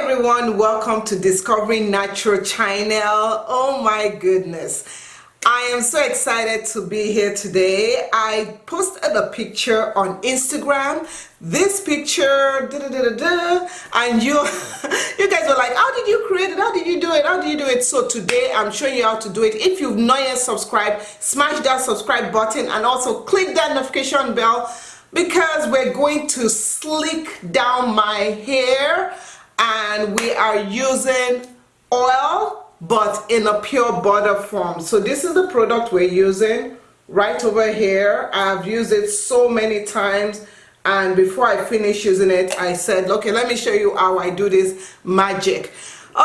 everyone, welcome to Discovering Natural Channel. Oh my goodness, I am so excited to be here today. I posted a picture on Instagram, this picture, and you guys were like, how did you create it? How did you do it? How did you do it? So today I'm showing you how to do it. If you've not yet subscribed, smash that subscribe button and also click that notification bell, because we're going to slick down my hair and we are using oil but in a pure butter form. So this is the product we're using right over here. I've used it so many times, and before I finish using it I said, okay, let me show you how I do this magic.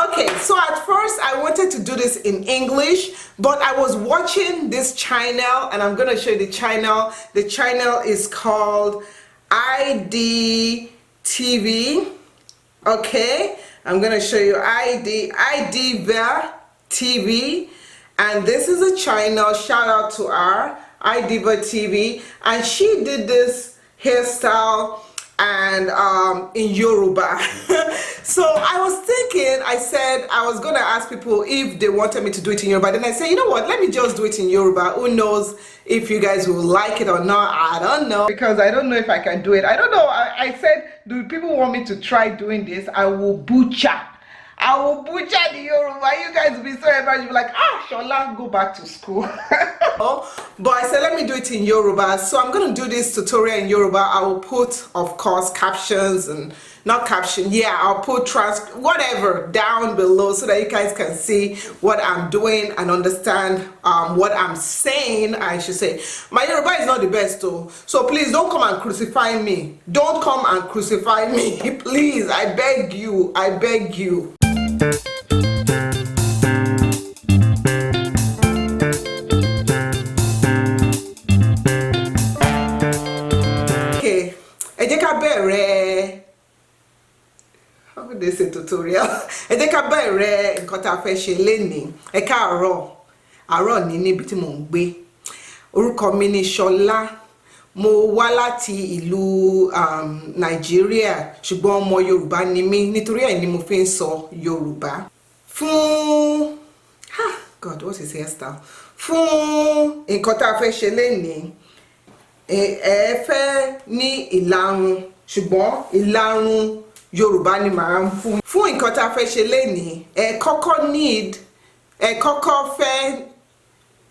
Okay, so at first I wanted to do this in English, but I was watching this channel and I'm gonna show you the channel. The channel is called IDTV. Okay, I'm gonna show you IDVA TV, and this is a channel, shout out to her, IDVA TV, and she did this hairstyle and in Yoruba. So I was thinking, I said I was gonna ask people if they wanted me to do it in Yoruba. Then I said, you know what, let me just do it in Yoruba. Who knows if you guys will like it or not? I don't know, because I don't know if I can do it. I don't know. I said, do people want me to try doing this? I will butcher the Yoruba. You guys will be so embarrassed. You'll be like, Shola, go back to school. But I said, let me do it in Yoruba. So I'm going to do this tutorial in Yoruba. I will put, of course, captions and not caption. Yeah, I'll put whatever down below so that you guys can see what I'm doing and understand what I'm saying, I should say. My Yoruba is not the best though. So please don't come and crucify me. Don't come and crucify me. Please, I beg you. I beg you. Okay, ẹ jẹ́ ká bẹ̀rẹ̀. How would they say tutorial? Ẹ jẹ́ ká bẹ̀rẹ̀ nǹkan tá fẹ́ ṣe lénìí. Ẹ káàárọ̀. Àárọ̀ ní níbi tí mò ń gbé. Orúkọ mi ni Ṣọlá. Mo wá láti ìlú Nàìjíríà, ṣùgbọ́n ọmọ Yorùbá ni mí, nítorí ẹ̀ ni mo fi ń sọ Yorùbá. Fún God, what's his hairstyle? Fún nǹkan tá fẹ́ ṣe lénìí, ẹ fẹ́ ní ìlarun, ṣùgbọ́n ìlarun Yorùbá ni màá ń fún nǹkan tá fẹ́ ṣe lénìí. Ẹ kọ́kọ́ fẹ́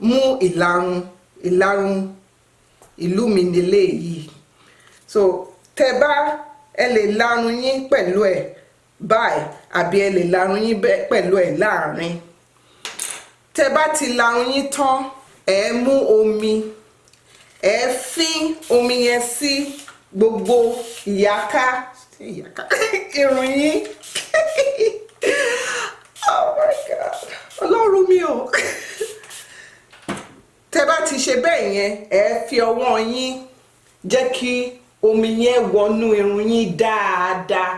mú ìlarun ìlú mi nílé yìí. So tẹ́ bá ẹ lè larun yín pẹ̀lú ẹ̀ báyìí, àbí ẹ lè larun yín pẹ̀lú ẹ̀ láàrin. Tẹ́ bá ti larun yín tán, ẹ mú omi, ẹ fín omi yẹn sí gbogbo ìyáká irun yín. Oh my God, Ọlọ́run mi o. Tẹ́ bá ti ṣe bẹ́ẹ̀ yẹn, ẹ fi ọwọ́ yín jẹ́ kí omi yẹn wọnú irun yín dáadáa.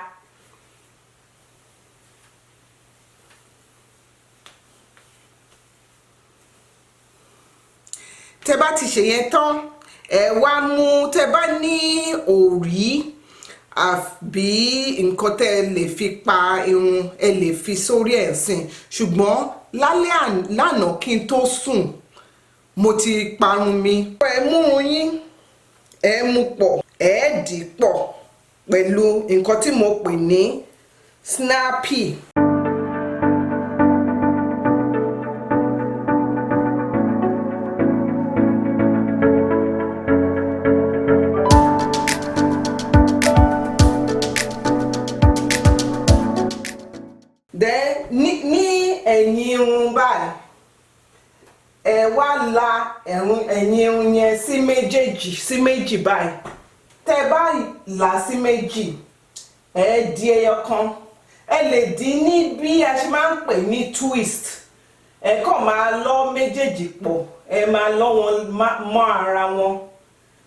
Tẹ́ bá ti ṣe yẹn tán, ẹ wá mú, tẹ́ bá ní òrí àbí nǹkan tẹ́ lè fi pa irun, ẹ lè fi sórí ẹ̀ sìn. Ṣùgbọ́n lánàá kí n tó sùn, mo ti parun mi. Ẹ mú yín, ẹ mú pọ̀, ẹ dì pọ̀ pẹ̀lú nǹkan tí mo pè ní snappy. Then ní ẹ̀yìn irun báyìí, ẹ wá la ẹ̀yìn irun yẹn sí méjì báyìí. Tẹ́ bá là sí méjì, ẹ di ẹyọ kan. Ẹ lè dì ní bí a ṣe máa ń pè ní twist. Ẹ kàn máa lọ méjèèjì pọ̀, ẹ máa lọ wọn mọ́ ara wọn.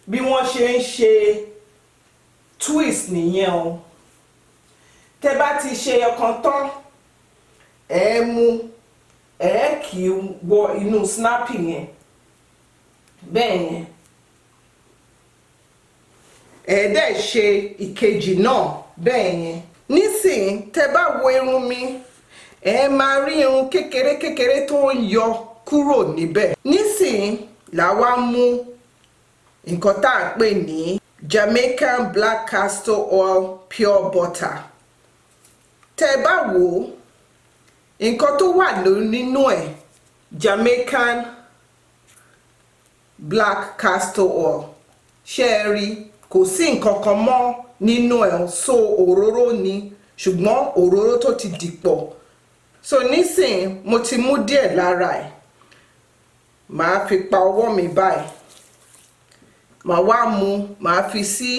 Bí wọ́n ṣe ń ṣe twist nìyẹn o. Tẹ́ bá ti ṣe ẹyọ kan tán, ẹ mú, ẹ kì í wọ inú snappy yẹn bẹ́ẹ̀ yẹn. Ẹ dẹ̀ ṣe ìkejì náà bẹ́ẹ̀ yẹn. nísìn tẹ́ bá wo irun mi ẹ máa rí irun kékeré kékeré tó ń yọ kúrò níbẹ̀. Nísìn là wá mú nǹkan tá à ń pè ní Jamaican black castor oil pure butter. Tẹ́ bá wò nǹkan tó wà nínú ẹ̀ Jamaican black castor oil, ṣé ẹ rí kò sí nǹkan kan mọ́ nínú ẹ̀, so òróró ni ṣùgbọ́n òróró tó ti dìpọ̀. So nísìn mo ti mú díẹ̀ lára ẹ̀, màá fi pa ọwọ́ mi báyìí, màá wá mú, màá fi sí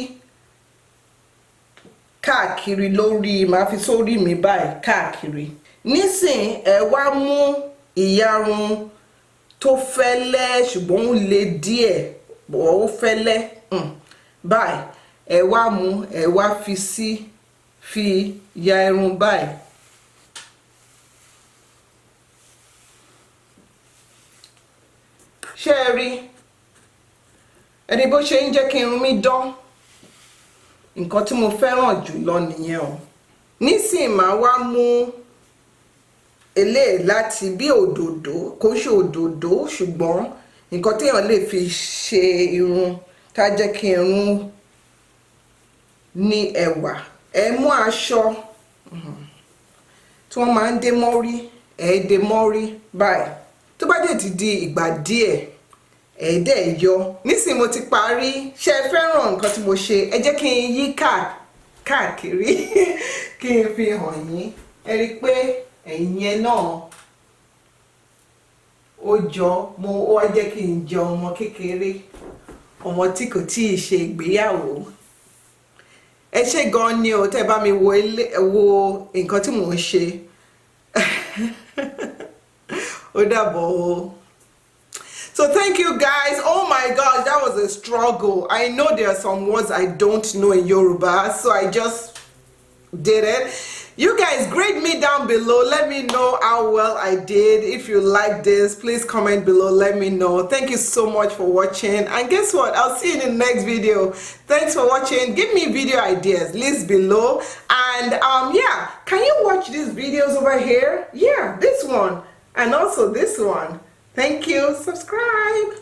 káàkiri lórí, màá fi sórí mi báyìí káàkiri. Nísìn ẹ wá mú ìyarun tó fẹ́lẹ́ ṣùgbọ́n ó le díẹ̀ bọ̀ ó fẹ́lẹ́ báyìí, ẹ wá mú, ẹ wá fi ya irun báyìí. Ṣé ẹ rí ẹni bó ṣe ń jẹ́ kí irun mi dán? Nǹkan tí mo fẹ́ràn jù lọ nìyẹn o. Nísìn màá wá mú eléyìí láti bí òdòdó, kò ṣe òdòdó ṣùgbọ́n nǹkan téèyàn lè fi ṣe irun tá jẹ́ kí irun ní ẹwà. Ẹ mú aṣọ tí wọ́n máa ń dé mọ́rí, ẹ dé mọ́rí báyìí. Tó bá dé ti di ìgbà díẹ̀ ẹ dẹ̀ yọ. Nísìn mo ti parí. Ṣé ẹ fẹ́ràn nǹkan tí mo ṣe? Ẹ jẹ́ kí n yí káàkiri kí n fi hàn yín. Ẹ rí pé ẹ̀yìn yẹn náà ó jọ, ó wá jẹ́ kí n jọ ọmọ kékeré, ọmọ tí kò tíì ṣe ìgbéyàwó. Ẹ ṣé gan ni o tẹ́ bá mi wo nǹkan tí mò ń ṣe. Ó dàbọ̀ o. So thank you guys. Oh my gosh, that was a struggle. I know there are some words I don't know in Yoruba, so I just did it. You guys grade me down below. Let me know how well I did. If you like this, please comment below. Let me know. Thank you so much for watching. And guess what? I'll see you in the next video. Thanks for watching. Give me video ideas. List below. And yeah, can you watch these videos over here? Yeah, this one. And also this one. Thank you. Subscribe.